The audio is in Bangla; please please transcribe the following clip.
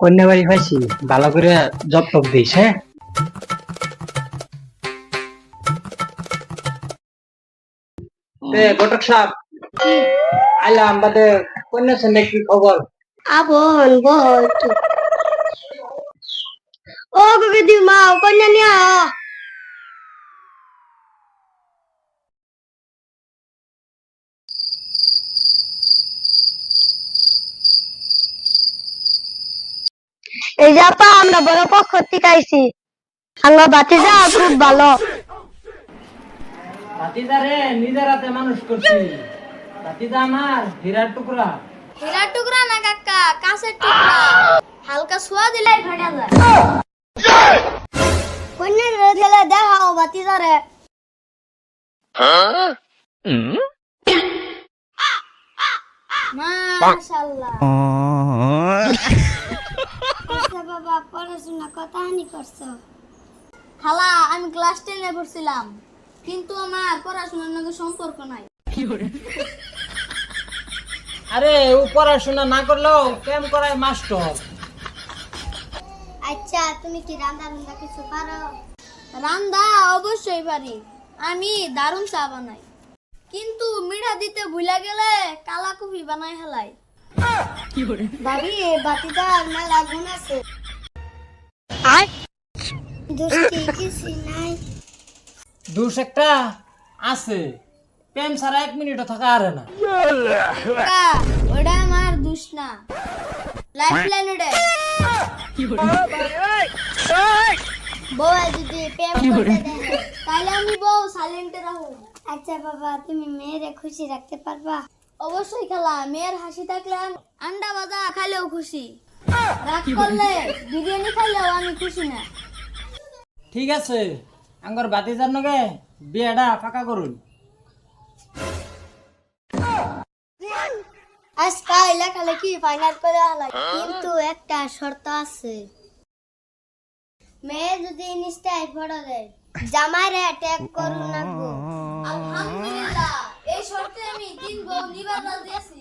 কন্যা বাড়ি পাইছি, ভালো করে জব টপ দিস। হ্যাঁ, ঘটক সাহেব আইলাম বাদে কন্যা সন্ধ্যা কি খবর? আবহন বহল তো ও গগে দি মা কন্যা নিয়া এই যে আপা আমরা বড় পক্ষ থেকে আইছি আমরা বাতিজা খুব ভালো ভাতিজারে নিজের হাতে মানুষ করছি। ভাতিজা আমার হীরার টুকরা। হীরার টুকরা না কাকা কাঁচের টুকরা হালকা ছোঁয়া দিলেই ফাটা যায় কন্যা রে দিলে দেখাও বাতিজারে মাশাআল্লাহ আচ্ছা বাবা পড়াশোনা কতখানি করছো? খালা আমি ক্লাস 10 এ পড়ছিলাম কিন্তু আমার পড়াশোনার সঙ্গে সম্পর্ক নাই। আরে ও পড়াশোনা না করলেও প্রেম করায় মাস্টার। আচ্ছা তুমি কি রান্না কিছু পারো? রান্না অবশ্যই পারি, আমি দারুণ চা বানাই কিন্তু মিঠা দিতে ভুলা গেলে কালা কফি বানাই হেলাই। ভাবি বাতিদার মেলা গুণ আছে দোস্তি কিছু নাই। দোষ একটা আছে, প্রেম ছাড়া 1 মিনিটও থাকা আরে না। কাকা, ওটা আমার দোষ না, লাইফ লাইন ওটা। বউ যদি প্রেম করতে দেয় তাহলে আমি বউ সাইলেন্টে রাখো। আচ্ছা বাবা তুমি মেয়েরে খুশি রাখতে পারবা? অবশ্যই খালা, মেয়ের হাসি থাকলে আন্ডা ভাজা খাইলেও খুশি, রাগ করলে বিরিয়ানি খাইলেও আমি খুশি না। ঠিক আছে, আঙ্গর ভাতিজার নগে বিয়েটা ফাঁকা করুন। আজকে লেখালেখি ফাইনাল করে হলাই কিন্তু একটা শর্ত আছে, মেয়ে যদি নিশ্চয় পড়া দেয় জামাইরে অ্যাটাক করুন না গো। আলহামদুলিল্লাহ এই শর্তে আমি 3 বউ নিবাদা দিয়েছি।